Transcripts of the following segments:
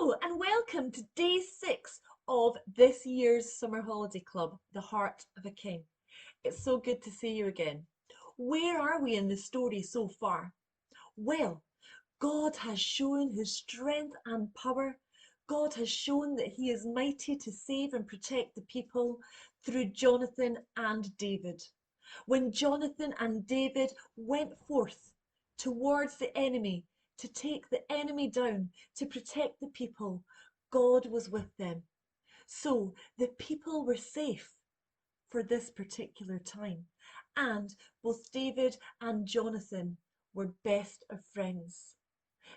Hello and welcome to day 6 of this year's Summer Holiday Club, The Heart of a King. It's so good to see you again. Where are we in the story so far? Well, God has shown his strength and power. God has shown that he is mighty to save and protect the people through Jonathan and David. When Jonathan and David went forth towards the enemy to take the enemy down, to protect the people, God was with them. So the people were safe for this particular time. And both David and Jonathan were best of friends.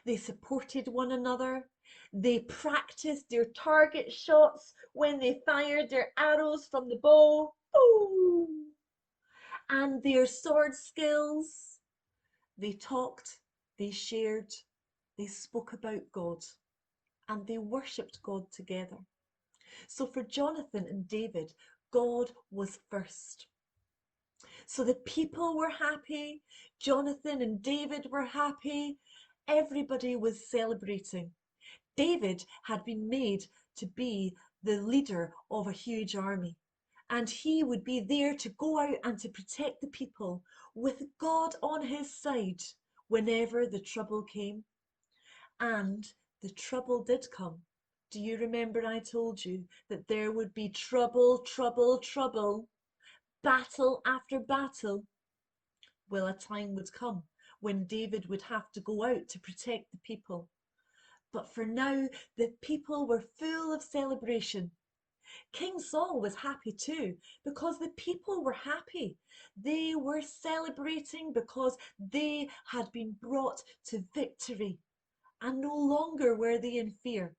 They supported one another. They practiced their target shots when they fired their arrows from the bow. Boom! And their sword skills. They talked, they shared, they spoke about God, and they worshipped God together. So for Jonathan and David, God was first. So the people were happy, Jonathan and David were happy, everybody was celebrating. David had been made to be the leader of a huge army, and he would be there to go out and to protect the people with God on his side whenever the trouble came. And the trouble did come. Do you remember I told you that there would be trouble, trouble, trouble, battle after battle? Well, a time would come when David would have to go out to protect the people. But for now, the people were full of celebration. King Saul was happy too, because the people were happy. They were celebrating because they had been brought to victory, and no longer were they in fear.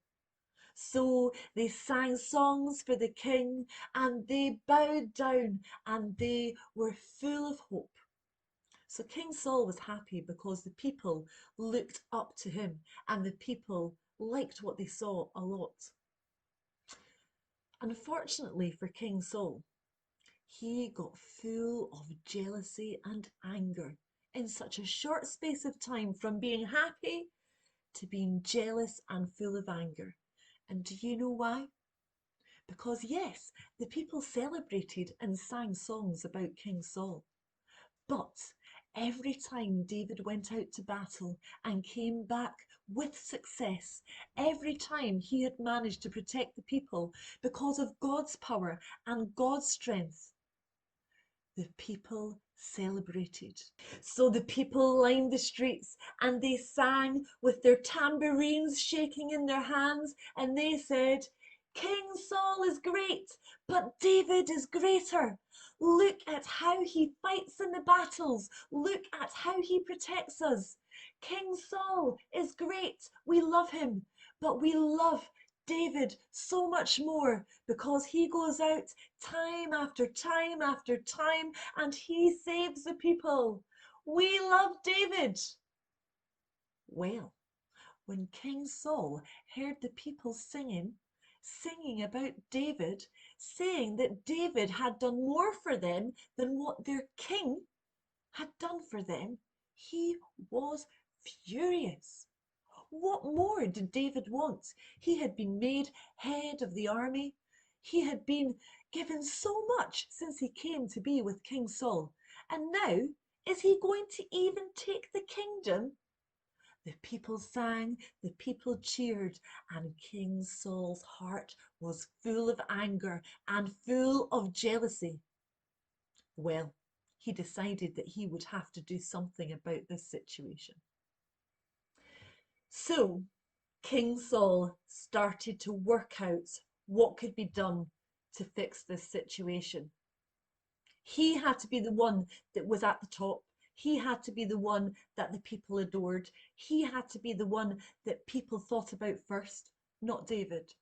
So they sang songs for the king, and they bowed down, and they were full of hope. So King Saul was happy because the people looked up to him, and the people liked what they saw a lot. Unfortunately for King Saul, he got full of jealousy and anger in such a short space of time, from being happy to being jealous and full of anger. And do you know why? Because yes, the people celebrated and sang songs about King Saul. But every time David went out to battle and came back with success, every time he had managed to protect the people because of God's power and God's strength, the people celebrated. So the people lined the streets and they sang with their tambourines shaking in their hands, and they said, "King Saul is great, but David is greater. Look at how he fights in the battles. Look at how he protects us. King Saul is great. We love him, but we love David so much more because he goes out time after time after time and he saves the people. We love David." Well, when King Saul heard the people singing about David, saying that David had done more for them than what their king had done for them, he was furious. What more did David want? He had been made head of the army. He had been given so much since he came to be with King Saul. And now, is he going to even take the kingdom? The people sang, the people cheered, and King Saul's heart was full of anger and full of jealousy. Well, he decided that he would have to do something about this situation. So King Saul started to work out what could be done to fix this situation. He had to be the one that was at the top. He had to be the one that the people adored. He had to be the one that people thought about first, not David.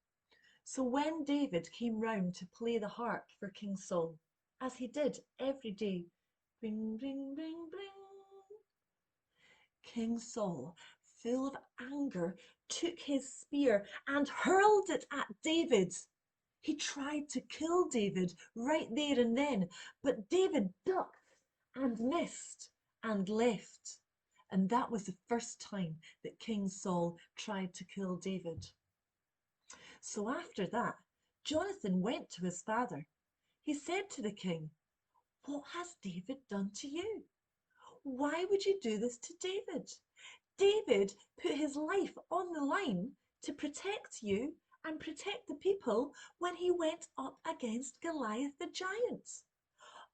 So when David came round to play the harp for King Saul, as he did every day, ring, ring, ring, ring, King Saul, full of anger, took his spear and hurled it at David. He tried to kill David right there and then, but David ducked and missed and left. And that was the first time that King Saul tried to kill David. So after that, Jonathan went to his father. He said to the king, "What has David done to you? Why would you do this to David? David put his life on the line to protect you and protect the people when he went up against Goliath the giant.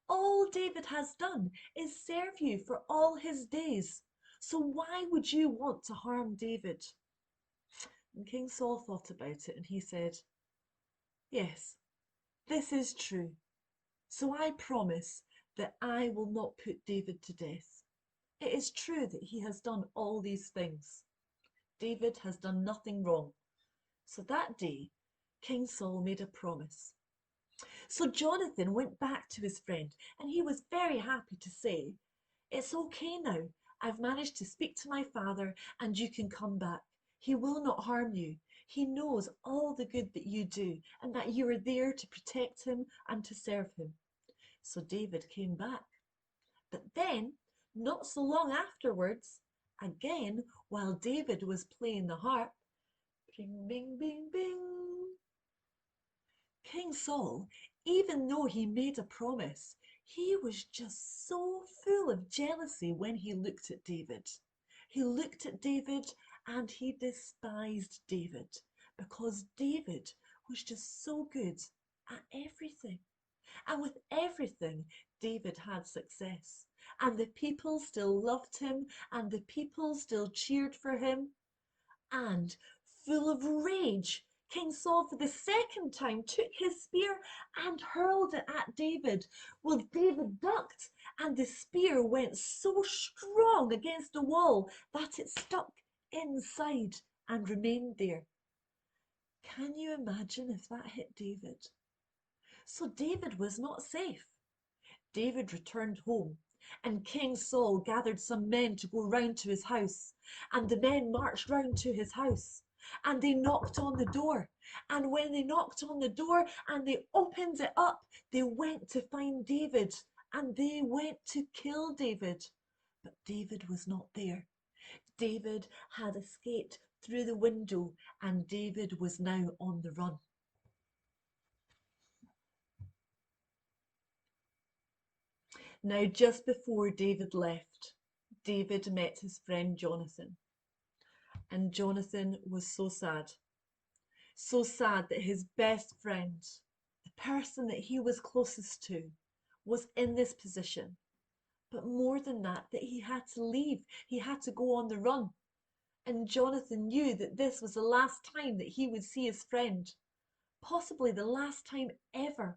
All David has done is serve you for all his days. So why would you want to harm David?" And King Saul thought about it and he said, "Yes, this is true. So I promise that I will not put David to death. It is true that he has done all these things. David has done nothing wrong." So that day, King Saul made a promise. So Jonathan went back to his friend and he was very happy to say, "It's okay now. I've managed to speak to my father and you can come back. He will not harm you. He knows all the good that you do and that you are there to protect him and to serve him." So David came back. But then, not so long afterwards, again, while David was playing the harp, bing, bing, bing, bing, King Saul, even though he made a promise, he was just so full of jealousy when he looked at David. He looked at David and he despised David because David was just so good at everything. And with everything, David had success. And the people still loved him and the people still cheered for him. And full of rage, King Saul for the second time took his spear and hurled it at David. Well, David ducked and the spear went so strong against the wall that it stuck inside and remained there. Can you imagine if that hit David? So David was not safe. David returned home, and King Saul gathered some men to go round to his house. And the men marched round to his house, and they knocked on the door. And when they knocked on the door and they opened it up, they went to find David, and they went to kill David. But David was not there. David had escaped through the window, and David was now on the run. Now, just before David left, David met his friend Jonathan, and Jonathan was so sad that his best friend, the person that he was closest to, was in this position. But more than that, that he had to leave, he had to go on the run. And Jonathan knew that this was the last time that he would see his friend, possibly the last time ever.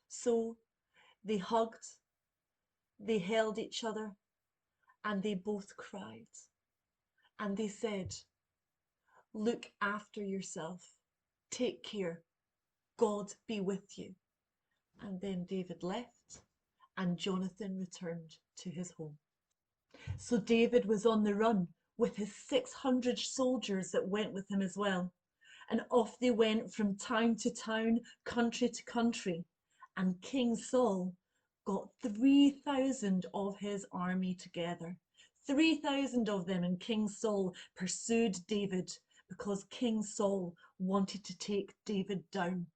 So they hugged, they held each other, and they both cried. And they said, "Look after yourself. Take care. God be with you." And then David left and Jonathan returned to his home. So David was on the run with his 600 soldiers that went with him as well. And off they went from town to town, country to country. And King Saul got 3,000 of his army together. 3,000 of them, and King Saul pursued David because King Saul wanted to take David down.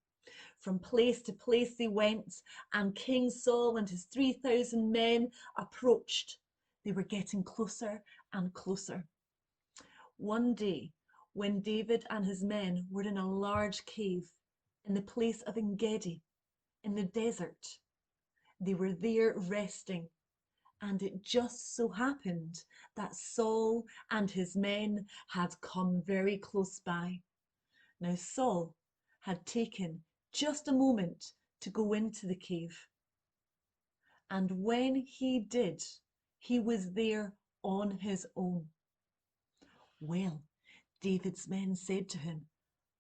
From place to place they went, and King Saul and his 3,000 men approached. They were getting closer and closer. One day, when David and his men were in a large cave in the place of Engedi, in the desert, they were there resting, and it just so happened that Saul and his men had come very close by. Now Saul had taken just a moment to go into the cave, and when he did, he was there on his own. Well, David's men said to him,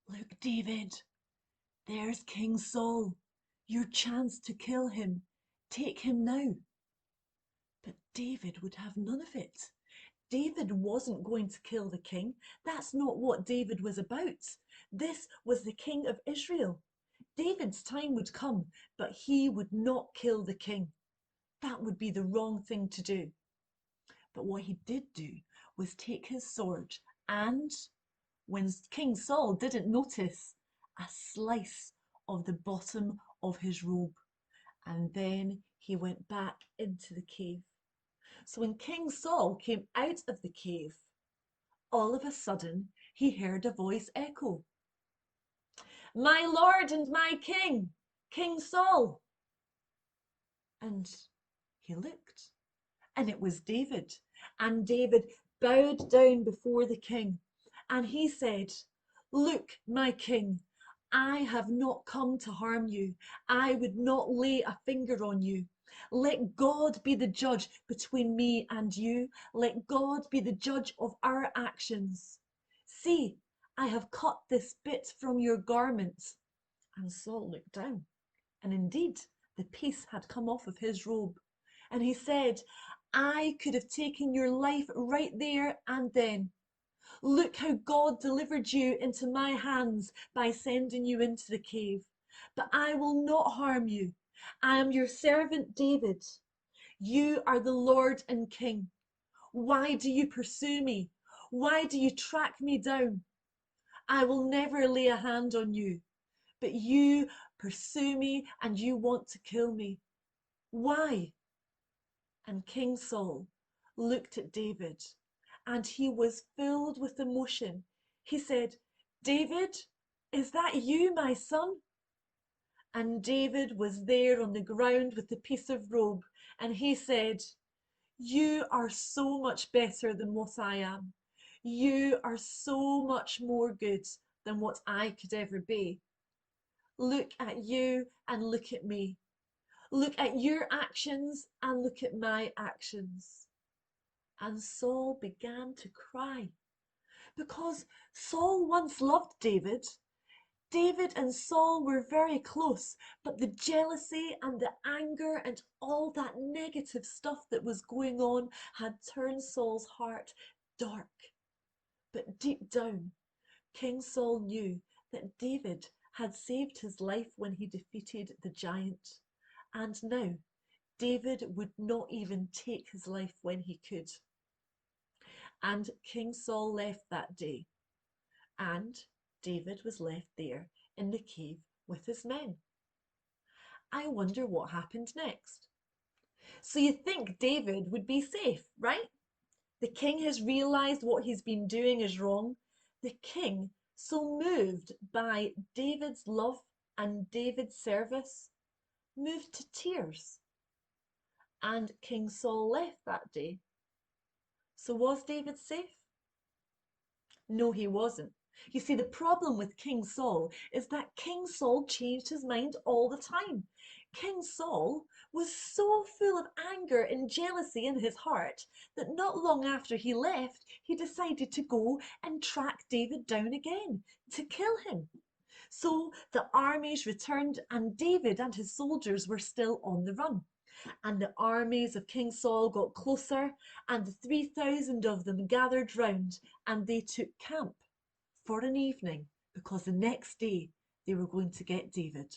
"Look, David, there's King Saul. Your chance to kill him. Take him now." But David would have none of it. David wasn't going to kill the king. That's not what David was about. This was the king of Israel. David's time would come, but he would not kill the king. That would be the wrong thing to do. But what he did do was take his sword and when King Saul didn't notice a slice of the bottom of his robe. And then he went back into the cave. So when King Saul came out of the cave, all of a sudden he heard a voice echo, "My lord and my king, King Saul." And he looked, and it was David. And David bowed down before the king, and he said, "Look, my king, I have not come to harm you. I would not lay a finger on you. Let God be the judge between me and you. Let God be the judge of our actions. See, I have cut this bit from your garment." And Saul looked down, and indeed the piece had come off of his robe. And he said, "I could have taken your life right there and then. Look how God delivered you into my hands by sending you into the cave. But I will not harm you. I am your servant David. You are the Lord and King. Why do you pursue me? Why do you track me down? I will never lay a hand on you, but you pursue me and you want to kill me. Why?" And King Saul looked at David, and he was filled with emotion. He said, "David, is that you, my son?" And David was there on the ground with the piece of robe, and he said, "You are so much better than what I am. You are so much more good than what I could ever be. Look at you and look at me. Look at your actions and look at my actions." And Saul began to cry because Saul once loved David. David and Saul were very close, but the jealousy and the anger and all that negative stuff that was going on had turned Saul's heart dark. But deep down, King Saul knew that David had saved his life when he defeated the giant. And now David would not even take his life when he could. And King Saul left that day, and David was left there in the cave with his men. I wonder what happened next. So you think David would be safe, right? The king has realized what he's been doing is wrong. The king, so moved by David's love and David's service, moved to tears. And King Saul left that day. So was David safe? No, he wasn't. You see, the problem with King Saul is that King Saul changed his mind all the time. King Saul was so full of anger and jealousy in his heart that not long after he left, he decided to go and track David down again to kill him. So the armies returned, and David and his soldiers were still on the run. And the armies of King Saul got closer, and the 3,000 of them gathered round, and they took camp for an evening because the next day they were going to get David.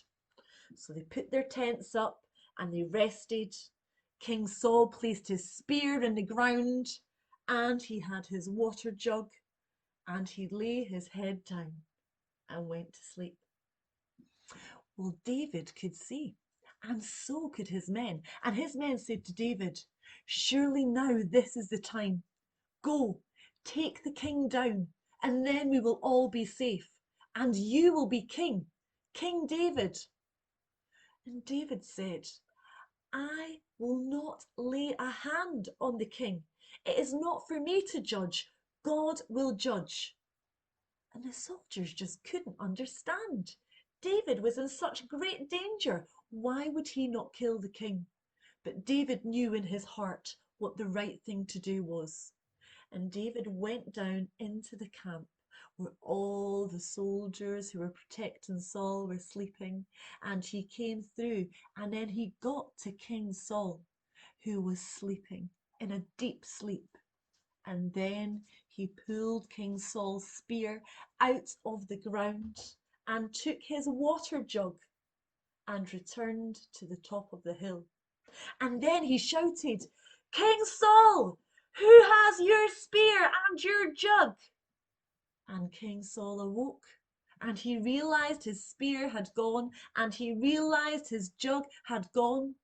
So they put their tents up and they rested. King Saul placed his spear in the ground, and he had his water jug, and he lay his head down and went to sleep. Well, David could see, and so could his men. And his men said to David, "Surely now this is the time. Go, take the king down, and then we will all be safe. And you will be king, King David." And David said, "I will not lay a hand on the king. It is not for me to judge. God will judge." And the soldiers just couldn't understand. David was in such great danger. Why would he not kill the king? But David knew in his heart what the right thing to do was. And David went down into the camp where all the soldiers who were protecting Saul were sleeping. And he came through, and then he got to King Saul, who was sleeping in a deep sleep. And then he pulled King Saul's spear out of the ground and took his water jug and returned to the top of the hill. And then he shouted, "King Saul, who has your spear and your jug?" And King Saul awoke, and he realized his spear had gone, and he realized his jug had gone.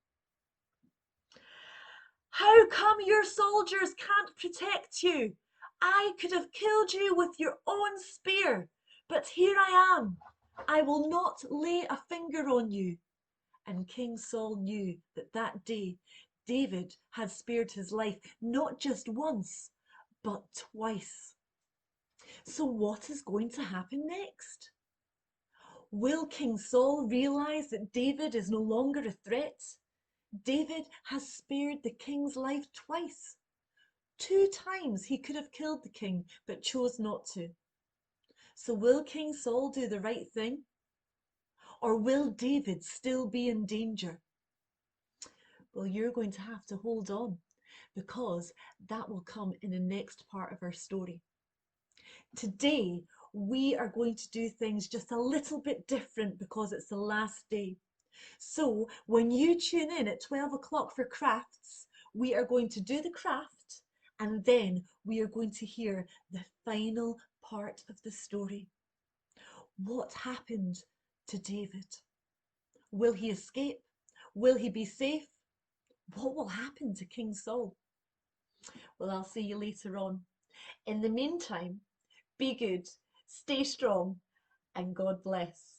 How come your soldiers can't protect you? I could have killed you with your own spear, but here I am. I will not lay a finger on you. And King Saul knew that that day David had spared his life not just once, but twice. So what is going to happen next? Will King Saul realize that David is no longer a threat? David has spared the king's life twice. 2 times he could have killed the king, but chose not to. So will King Saul do the right thing? Or will David still be in danger? Well, you're going to have to hold on, because that will come in the next part of our story. Today, we are going to do things just a little bit different because it's the last day. So when you tune in at 12 o'clock for crafts, we are going to do the craft, and then we are going to hear the final part of the story. What happened to David? Will he escape? Will he be safe? What will happen to King Saul? Well, I'll see you later on. In the meantime, be good, stay strong, and God bless.